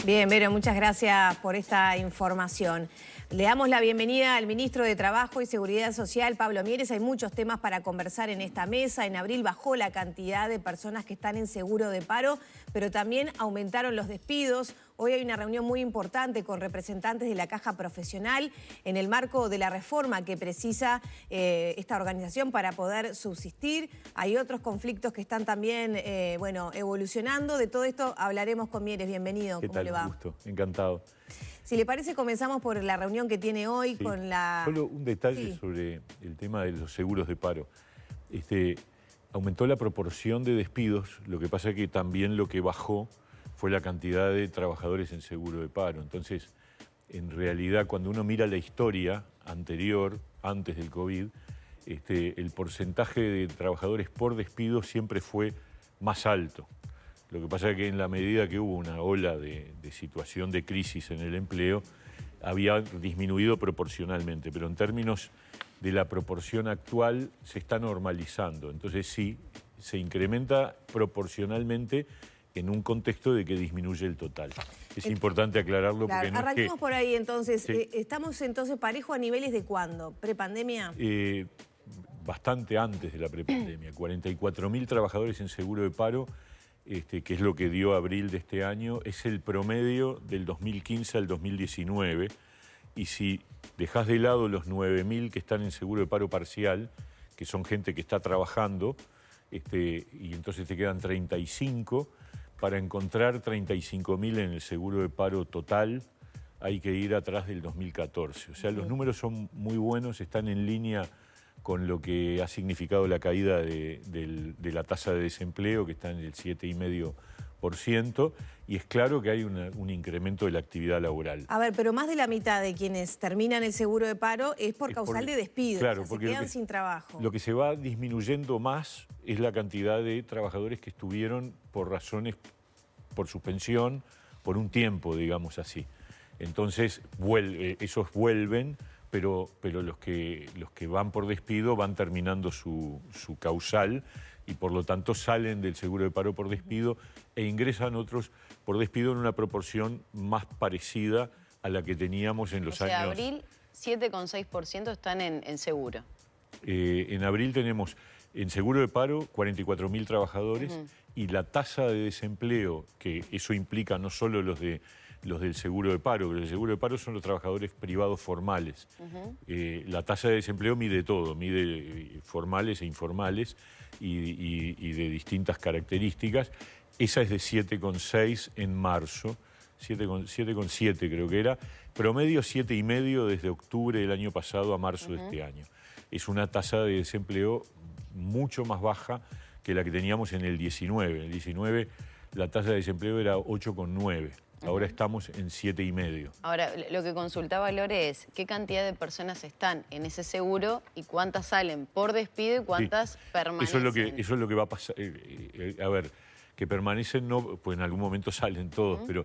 Bien, Vero, muchas gracias por esta información. Le damos la bienvenida al ministro de Trabajo y Seguridad Social, Pablo Mieres. Hay muchos temas para conversar en esta mesa. En abril bajó la cantidad de personas que están en seguro de paro, pero también aumentaron los despidos. Hoy hay una reunión muy importante con representantes de la Caja Profesional en el marco de la reforma que precisa esta organización para poder subsistir. Hay otros conflictos que están también evolucionando. De todo esto hablaremos con Mieres. Bienvenido. ¿Qué tal? Un gusto, encantado. Si le parece, comenzamos por la reunión que tiene hoy con la... Solo un detalle sobre el tema de los seguros de paro. Aumentó la proporción de despidos, lo que pasa es que también lo que bajó fue la cantidad de trabajadores en seguro de paro. Entonces, en realidad, cuando uno mira la historia anterior, antes del COVID, el porcentaje de trabajadores por despido siempre fue más alto. Lo que pasa es que en la medida que hubo una ola de situación de crisis en el empleo, había disminuido proporcionalmente, pero en términos de la proporción actual se está normalizando. Entonces sí, se incrementa proporcionalmente en un contexto de que disminuye el total. Es importante aclararlo porque no arranquemos es que... por ahí entonces. Sí. ¿Estamos entonces parejo a niveles de cuándo? ¿Prepandemia? Bastante antes de la prepandemia. 44.000 trabajadores en seguro de paro, que es lo que dio abril de este año, es el promedio del 2015 al 2019. Y si dejás de lado los 9.000 que están en seguro de paro parcial, que son gente que está trabajando, y entonces te quedan 35, para encontrar 35.000 en el seguro de paro total, hay que ir atrás del 2014. O sea, los números son muy buenos, están en línea con lo que ha significado la caída de la tasa de desempleo, que está en el 7,5%, y es claro que hay un incremento de la actividad laboral. A ver, pero más de la mitad de quienes terminan el seguro de paro es por causal de despido, claro, o sea, porque se quedan sin trabajo. Lo que se va disminuyendo más es la cantidad de trabajadores que estuvieron por razones, por suspensión, por un tiempo, digamos así. Entonces, esos vuelven, pero los que van por despido van terminando su causal y por lo tanto salen del seguro de paro por despido e ingresan otros por despido en una proporción más parecida a la que teníamos en los años... O sea, abril, 7,6% están en seguro. En abril tenemos en seguro de paro 44.000 trabajadores y la tasa de desempleo, que eso implica no solo los del seguro de paro, pero el seguro de paro son los trabajadores privados formales. La tasa de desempleo mide todo, mide formales e informales y de distintas características. Esa es de 7,6 en marzo, 7,7 creo que era, promedio 7,5 desde octubre del año pasado a marzo de este año. Es una tasa de desempleo mucho más baja que la que teníamos en el 19. En el 19 la tasa de desempleo era 8,9. Ahora estamos en 7,5. Ahora, lo que consultaba Lore es qué cantidad de personas están en ese seguro y cuántas salen por despido y cuántas permanecen. Eso es lo que va a pasar. A ver, que permanecen no, pues en algún momento salen todos, pero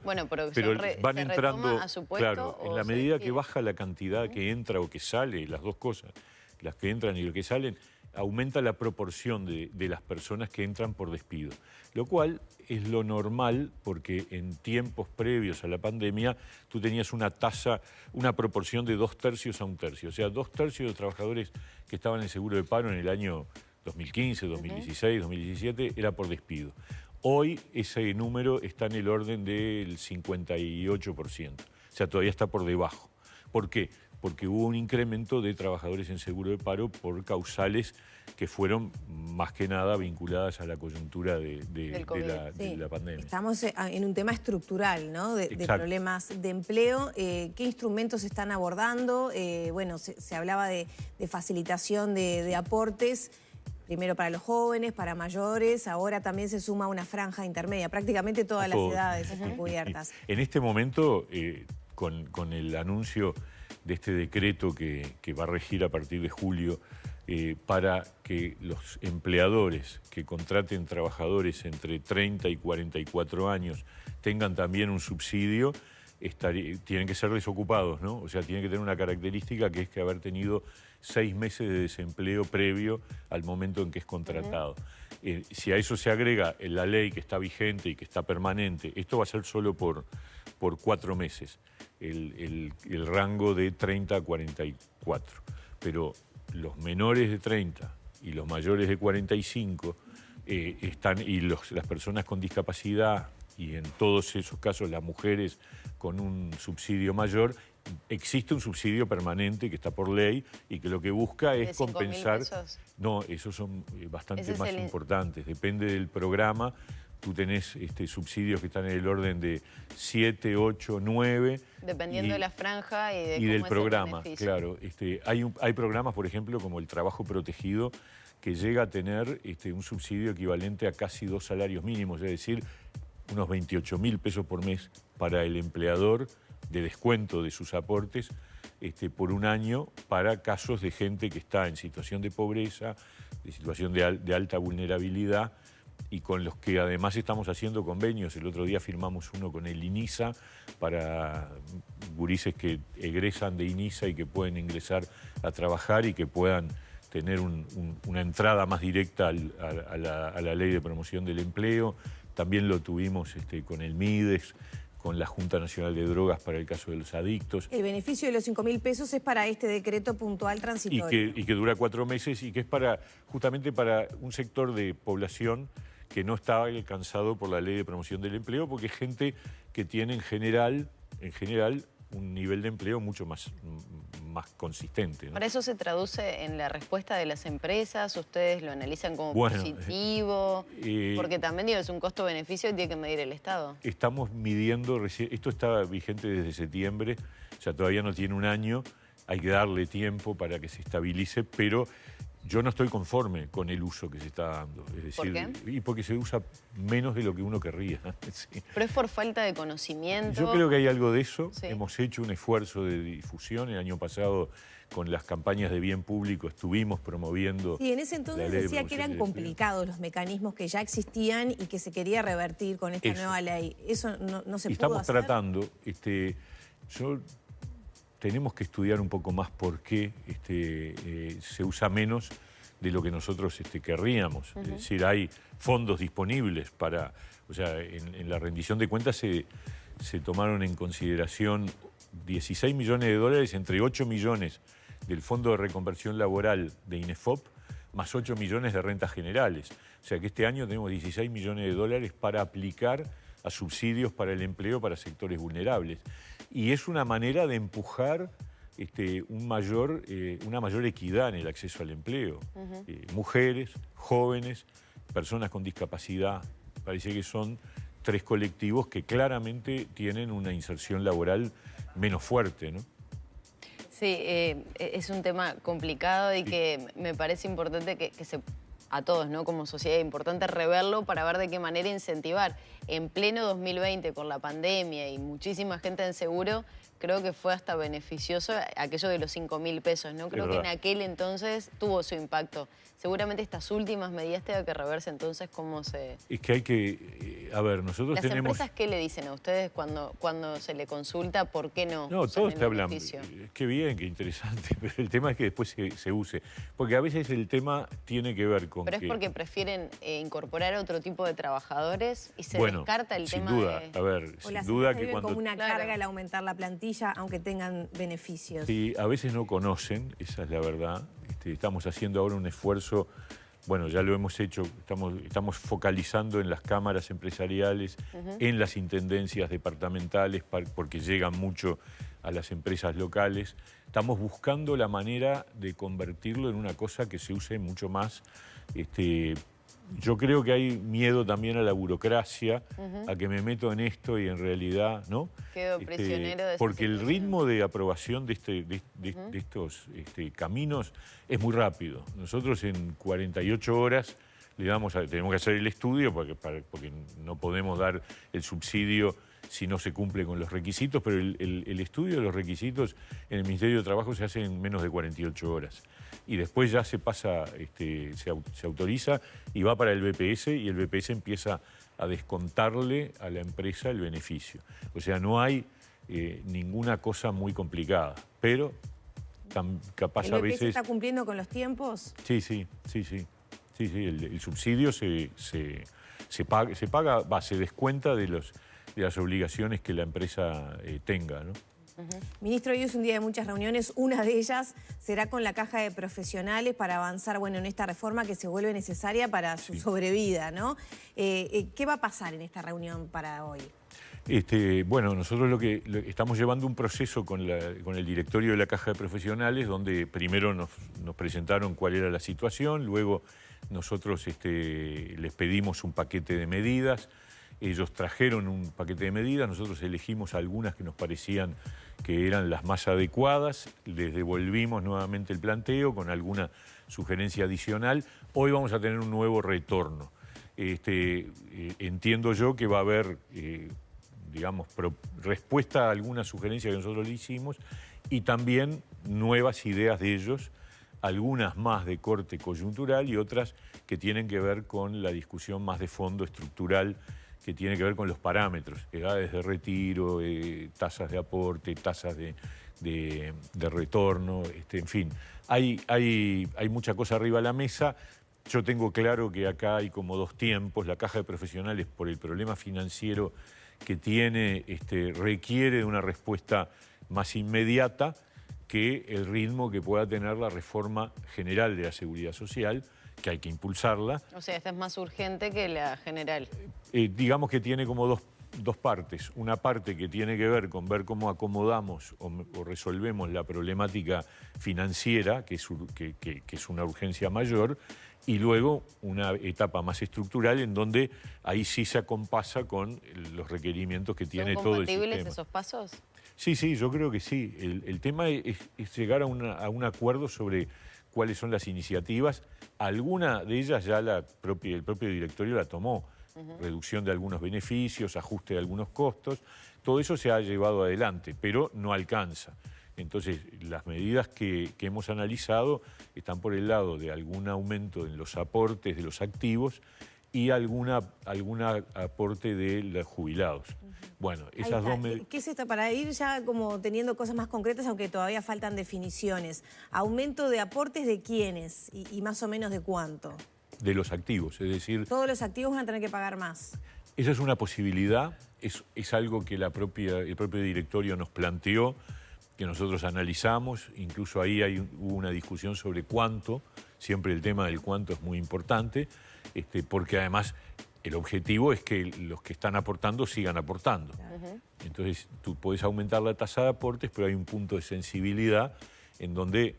van entrando a su puesto, claro, en la medida que baja la cantidad que entra o que sale, las dos cosas, las que entran y las que salen, aumenta la proporción de las personas que entran por despido. Lo cual es lo normal porque en tiempos previos a la pandemia tú tenías una proporción de 2/3 a 1/3. O sea, 2/3 de trabajadores que estaban en seguro de paro en el año 2015, 2016, 2017 era por despido. Hoy ese número está en el orden del 58%. O sea, todavía está por debajo. ¿Por qué? Porque hubo un incremento de trabajadores en seguro de paro por causales que fueron más que nada vinculadas a la coyuntura de la pandemia. Estamos en un tema estructural, ¿no? De problemas de empleo. ¿Qué instrumentos se están abordando? Bueno, se hablaba de facilitación de aportes, primero para los jóvenes, para mayores, ahora también se suma una franja intermedia. Prácticamente todas las edades están cubiertas. En este momento, con el anuncio de este decreto que va a regir a partir de julio para que los empleadores que contraten trabajadores entre 30 y 44 años tengan también un subsidio, tienen que ser desocupados, ¿no? O sea, tienen que tener una característica que es que haber tenido 6 meses de desempleo previo al momento en que es contratado. Si a eso se agrega la ley que está vigente y que está permanente, esto va a ser solo por por 4 meses, el rango de 30 a 44. Pero los menores de 30 y los mayores de 45 están, y las personas con discapacidad, y en todos esos casos las mujeres con un subsidio mayor, existe un subsidio permanente que está por ley y que lo que busca es compensar. No, esos son bastante más importantes, depende del programa. Tú tenés subsidios que están en el orden de 7, 8, 9. Dependiendo de la franja y del programa, claro. Hay programas, por ejemplo, como el trabajo protegido, que llega a tener un subsidio equivalente a casi 2 salarios mínimos, es decir, unos 28.000 pesos por mes para el empleador de descuento de sus aportes por un año para casos de gente que está en situación de pobreza, de situación de alta vulnerabilidad, y con los que además estamos haciendo convenios. El otro día firmamos uno con el INISA para gurises que egresan de INISA y que pueden ingresar a trabajar y que puedan tener una entrada más directa a la Ley de Promoción del Empleo. También lo tuvimos con el MIDES, con la Junta Nacional de Drogas para el caso de los adictos. El beneficio de los 5.000 pesos es para este decreto puntual transitorio. Y que dura 4 meses y que es justamente para un sector de población que no está alcanzado por la Ley de Promoción del Empleo, porque es gente que tiene en general un nivel de empleo mucho más consistente, ¿no? ¿Para eso se traduce en la respuesta de las empresas? ¿Ustedes lo analizan como positivo? Porque también es un costo-beneficio que tiene que medir el Estado. Estamos midiendo, esto está vigente desde septiembre, o sea, todavía no tiene un año, hay que darle tiempo para que se estabilice, pero yo no estoy conforme con el uso que se está dando. Es decir, ¿por qué? Y porque se usa menos de lo que uno querría. Sí. ¿Pero es por falta de conocimiento? Yo creo que hay algo de eso. Sí. Hemos hecho un esfuerzo de difusión. El año pasado, con las campañas de bien público, estuvimos promoviendo. Sí, en ese entonces decía que eran complicados los mecanismos que ya existían y que se quería revertir con esta nueva ley. Eso no se pudo hacer. Estamos tratando. Tenemos que estudiar un poco más por qué se usa menos de lo que nosotros querríamos. Es decir, hay fondos disponibles para... O sea, en la rendición de cuentas se tomaron en consideración 16 millones de dólares entre 8 millones del Fondo de Reconversión Laboral de INEFOP, más 8 millones de rentas generales. O sea que este año tenemos 16 millones de dólares para aplicar a subsidios para el empleo para sectores vulnerables. Y es una manera de empujar una mayor equidad en el acceso al empleo. Mujeres, jóvenes, personas con discapacidad, parece que son 3 colectivos que claramente tienen una inserción laboral menos fuerte, ¿no? Sí, es un tema complicado y que me parece importante que a todos, ¿no? Como sociedad, es importante reverlo para ver de qué manera incentivar. En pleno 2020, con la pandemia y muchísima gente en seguro, creo que fue hasta beneficioso aquello de los 5.000 pesos, ¿no? Creo que en aquel entonces tuvo su impacto. Seguramente estas últimas medidas tengan que reverse, entonces, ¿cómo se...? Es que hay que... A ver, nosotros ¿Las tenemos... empresas qué le dicen a ustedes cuando se le consulta por qué no? No, todos te hablan, qué bien, qué interesante, pero el tema es que después se use. Porque a veces el tema tiene que ver con ¿Pero es porque prefieren incorporar otro tipo de trabajadores y se bueno, descarta el tema sin duda, de... A ver, sin duda que cuando... como una carga el aumentar la plantilla, aunque tengan beneficios. Sí, a veces no conocen, esa es la verdad. Estamos haciendo ahora un esfuerzo, bueno, ya lo hemos hecho, estamos focalizando en las cámaras empresariales, en las intendencias departamentales, porque llegan mucho a las empresas locales. Estamos buscando la manera de convertirlo en una cosa que se use mucho más. Yo creo que hay miedo también a la burocracia, a que me meto en esto y en realidad, ¿no? Quedo prisionero de esa porque el situación. ritmo de aprobación de estos caminos es muy rápido. Nosotros en 48 horas tenemos que hacer el estudio porque no podemos dar el subsidio si no se cumple con los requisitos, pero el estudio de los requisitos en el Ministerio de Trabajo se hace en menos de 48 horas. Y después ya se pasa, se autoriza y va para el BPS, y el BPS empieza a descontarle a la empresa el beneficio. O sea, no hay ninguna cosa muy complicada, pero capaz a veces... ¿El BPS está cumpliendo con los tiempos? Sí, el subsidio se descuenta de de las obligaciones que la empresa tenga, ¿no? Ministro, hoy es un día de muchas reuniones. Una de ellas será con la Caja de Profesionales para avanzar, bueno, en esta reforma que se vuelve necesaria para su sobrevida, ¿no? ¿Qué va a pasar en esta reunión para hoy? Bueno, nosotros estamos llevando un proceso con el directorio de la Caja de Profesionales, donde primero nos presentaron cuál era la situación, luego nosotros les pedimos un paquete de medidas. Ellos trajeron un paquete de medidas, nosotros elegimos algunas que nos parecían que eran las más adecuadas, les devolvimos nuevamente el planteo con alguna sugerencia adicional. Hoy vamos a tener un nuevo retorno. Entiendo yo que va a haber, digamos, respuesta a alguna sugerencia que nosotros le hicimos y también nuevas ideas de ellos, algunas más de corte coyuntural y otras que tienen que ver con la discusión más de fondo estructural, que tiene que ver con los parámetros, edades de retiro, tasas de aporte, tasas de retorno, en fin. Hay mucha cosa arriba de la mesa. Yo tengo claro que acá hay como dos tiempos. La Caja de Profesionales, por el problema financiero que tiene, requiere de una respuesta más inmediata que el ritmo que pueda tener la reforma general de la Seguridad Social, que hay que impulsarla. O sea, esta es más urgente que la general. Digamos que tiene como dos partes. Una parte que tiene que ver con ver cómo acomodamos o resolvemos la problemática financiera, que es una urgencia mayor, y luego una etapa más estructural en donde ahí sí se acompasa con los requerimientos que tiene todo el sistema. ¿Son compatibles esos pasos? Sí, yo creo que sí. El tema es llegar a un acuerdo sobre cuáles son las iniciativas. Alguna de ellas ya el propio directorio la tomó. Reducción de algunos beneficios, ajuste de algunos costos. Todo eso se ha llevado adelante, pero no alcanza. Entonces, las medidas que hemos analizado están por el lado de algún aumento en los aportes de los activos y algún aporte de los jubilados. Bueno, esas dos medidas... ¿Qué es esto? Para ir ya como teniendo cosas más concretas, aunque todavía faltan definiciones. ¿Aumento de aportes de quiénes y más o menos de cuánto? De los activos, es decir... Todos los activos van a tener que pagar más. Esa es una posibilidad, es algo que el propio directorio nos planteó, que nosotros analizamos, incluso ahí hubo una discusión sobre cuánto, siempre el tema del cuánto es muy importante, porque además el objetivo es que los que están aportando sigan aportando. Entonces tú podés aumentar la tasa de aportes, pero hay un punto de sensibilidad en donde,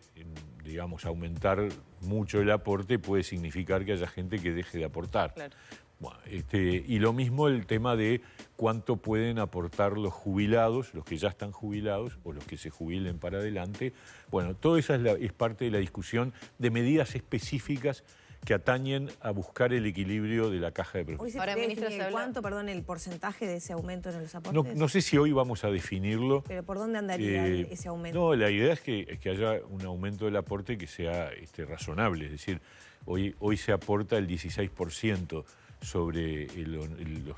digamos, aumentar mucho el aporte puede significar que haya gente que deje de aportar. Claro. Bueno, y lo mismo el tema de cuánto pueden aportar los jubilados, los que ya están jubilados o los que se jubilen para adelante. Bueno, todo eso es parte de la discusión de medidas específicas que atañen a buscar el equilibrio de la Caja de Profesionales. Ahora, ministro, ¿cuánto, el porcentaje de ese aumento en los aportes? No sé si hoy vamos a definirlo. ¿Pero por dónde andaría ese aumento? No, la idea es que haya un aumento del aporte que sea razonable. Es decir, hoy se aporta el 16% sobre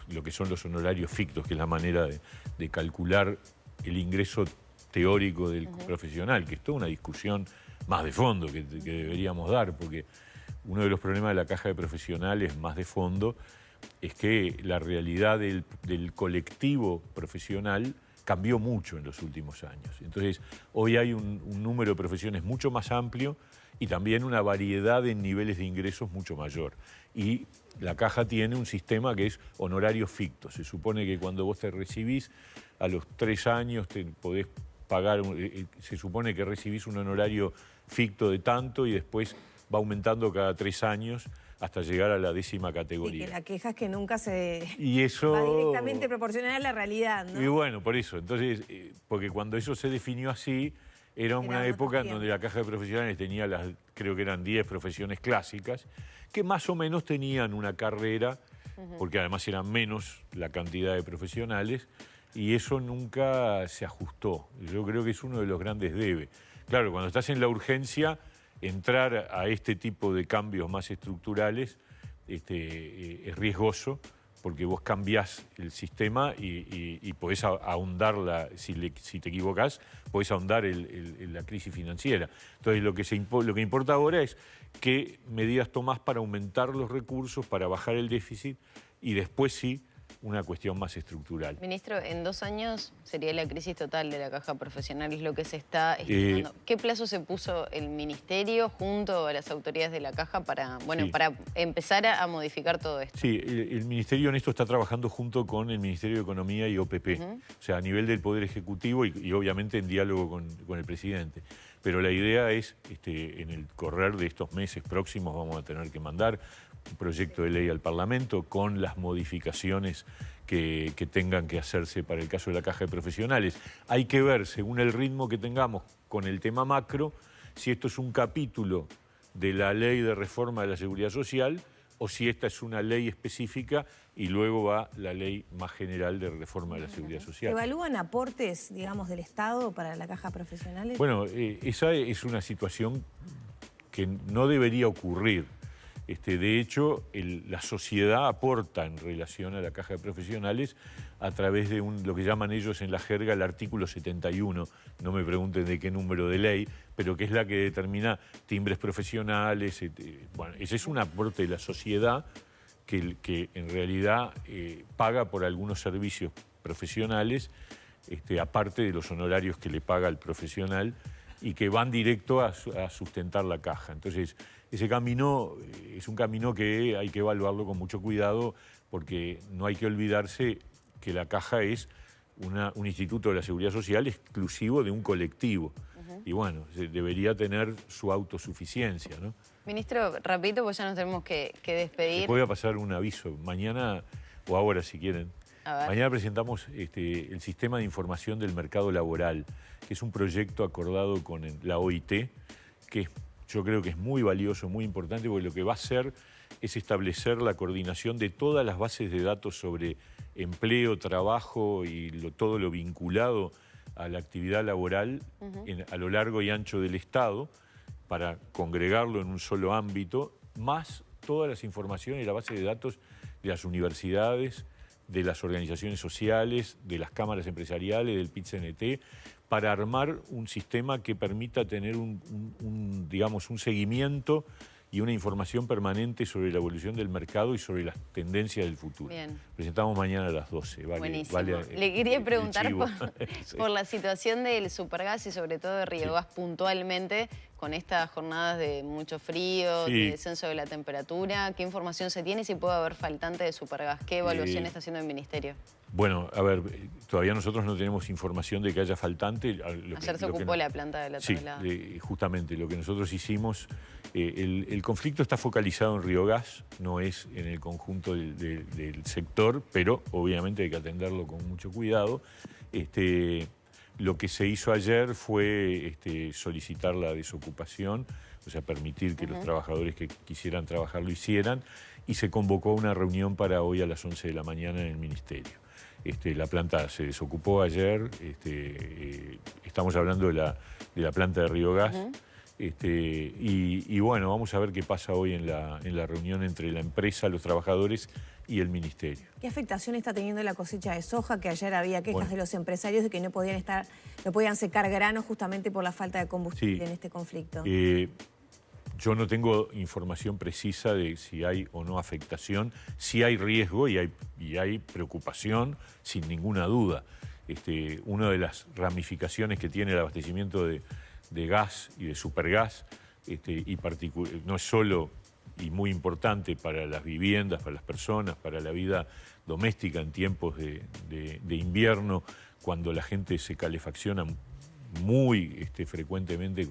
lo que son los honorarios fictos, que es la manera de calcular el ingreso teórico del profesional, que es toda una discusión más de fondo que deberíamos dar, porque uno de los problemas de la Caja de Profesionales más de fondo es que la realidad del colectivo profesional cambió mucho en los últimos años. Entonces, hoy hay un número de profesiones mucho más amplio y también una variedad en niveles de ingresos mucho mayor. Y la Caja tiene un sistema que es honorarios fictos. Se supone que cuando vos te recibís, a los 3 años te podés pagar, se supone que recibís un honorario ficto de tanto y después va aumentando cada 3 años hasta llegar a la 10ª categoría. Y que la queja es que nunca y eso va directamente proporcional a la realidad, ¿no? Y bueno, por eso. Entonces, porque cuando eso se definió así, era una época en donde la Caja de Profesionales tenía creo que eran 10 profesiones clásicas, que más o menos tenían una carrera, porque además eran menos la cantidad de profesionales, y eso nunca se ajustó. Yo creo que es uno de los grandes debes. Claro, cuando estás en la urgencia, entrar a este tipo de cambios más estructurales es riesgoso, porque vos cambiás el sistema y podés ahondarla, si te equivocás, podés ahondar la crisis financiera. Entonces lo que importa ahora es qué medidas tomás para aumentar los recursos, para bajar el déficit y después sí una cuestión más estructural. Ministro, en 2 años sería la crisis total de la caja profesional, es lo que se está estimando. ¿Qué plazo se puso el Ministerio junto a las autoridades de la caja para, bueno, Sí. para empezar a modificar todo esto? Sí, el Ministerio en esto está trabajando junto con el Ministerio de Economía y OPP, o sea, a nivel del Poder Ejecutivo y obviamente en diálogo con el presidente. Pero la idea es, en el correr de estos meses próximos vamos a tener que mandar un proyecto de ley al Parlamento con las modificaciones que tengan que hacerse para el caso de la caja de profesionales. Hay que ver, según el ritmo que tengamos con el tema macro, si esto es un capítulo de la ley de reforma de la Seguridad Social o si esta es una ley específica y luego va la ley más general de reforma de la Seguridad Social. ¿Evalúan aportes, digamos, del Estado para la caja profesionales? Bueno, esa es una situación que no debería ocurrir. De hecho, la sociedad aporta en relación a la caja de profesionales a través de lo que llaman ellos en la jerga el artículo 71, no me pregunten de qué número de ley, pero que es la que determina timbres profesionales. Bueno, ese es un aporte de la sociedad que en realidad paga por algunos servicios profesionales, aparte de los honorarios que le paga el profesional, y que van directo a sustentar la caja. Entonces, ese camino es un camino que hay que evaluarlo con mucho cuidado porque no hay que olvidarse que la caja es un instituto de la Seguridad Social exclusivo de un colectivo. Y bueno, debería tener su autosuficiencia, ¿no? Ministro, rapidito, pues ya nos tenemos que despedir. Les voy a pasar un aviso. Mañana, o ahora si quieren, mañana presentamos el Sistema de Información del Mercado Laboral, que es un proyecto acordado con la OIT, que yo creo que es muy valioso, muy importante, porque lo que va a hacer es establecer la coordinación de todas las bases de datos sobre empleo, trabajo y todo lo vinculado a la actividad laboral a lo largo y ancho del Estado, para congregarlo en un solo ámbito, más todas las informaciones y la base de datos de las universidades, de las organizaciones sociales, de las cámaras empresariales, del PIT-CNT, para armar un sistema que permita tener digamos, un seguimiento y una información permanente sobre la evolución del mercado y sobre las tendencias del futuro. Bien. Presentamos mañana a las 12. Buenísimo. Le quería preguntar por la situación del Supergas y sobre todo de Riogas puntualmente, con estas jornadas de mucho frío, de descenso de la temperatura. ¿Qué información se tiene y si puede haber faltante de Supergas? ¿Qué evaluación está haciendo el Ministerio? Bueno, a ver, todavía nosotros no tenemos información de que haya faltante. Ayer se ocupó la planta de la tonelada. Sí, justamente lo que nosotros hicimos, el conflicto está focalizado en Riogas, no es en el conjunto del sector, pero obviamente hay que atenderlo con mucho cuidado. Lo que se hizo ayer fue solicitar la desocupación, o sea, permitir que los trabajadores que quisieran trabajar lo hicieran, y se convocó una reunión para hoy a las 11 de la mañana en el Ministerio. La planta se desocupó ayer, estamos hablando de la planta de Riogas, y bueno, vamos a ver qué pasa hoy en la reunión entre la empresa, los trabajadores y el Ministerio. ¿Qué afectación está teniendo la cosecha de soja? Que ayer había quejas de los empresarios de que no podían secar granos justamente por la falta de combustible en este conflicto. Yo no tengo información precisa de si hay o no afectación. Sí hay riesgo y hay preocupación, sin ninguna duda. Una de las ramificaciones que tiene el abastecimiento de gas y de supergas, no es solo y muy importante para las viviendas, para las personas, para la vida doméstica en tiempos de invierno, cuando la gente se calefacciona muy frecuentemente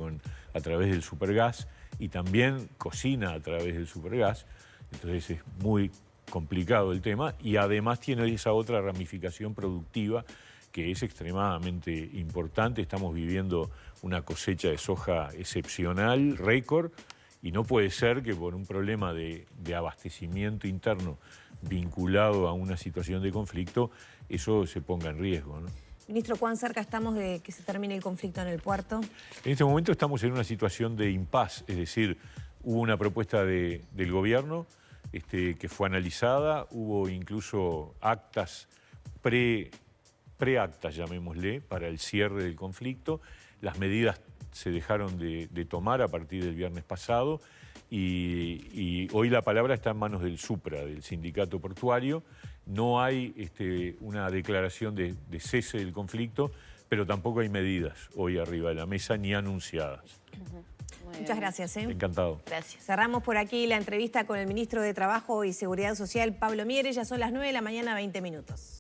a través del supergas, y también cocina a través del supergas. Entonces es muy complicado el tema, y además tiene esa otra ramificación productiva que es extremadamente importante. Estamos viviendo una cosecha de soja excepcional, récord, y no puede ser que por un problema de abastecimiento interno vinculado a una situación de conflicto, eso se ponga en riesgo, ¿no? Ministro, ¿cuán cerca estamos de que se termine el conflicto en el puerto? En este momento estamos en una situación de impasse, es decir, hubo una propuesta del gobierno que fue analizada, hubo incluso actas, preactas, llamémosle, para el cierre del conflicto. Las medidas se dejaron de tomar a partir del viernes pasado y hoy la palabra está en manos del SUPRA, del sindicato portuario, No hay una declaración de cese del conflicto, pero tampoco hay medidas hoy arriba de la mesa ni anunciadas. Muchas gracias. Encantado. Gracias. Cerramos por aquí la entrevista con el ministro de Trabajo y Seguridad Social, Pablo Mieres. Ya son las 9 de la mañana, 20 minutos.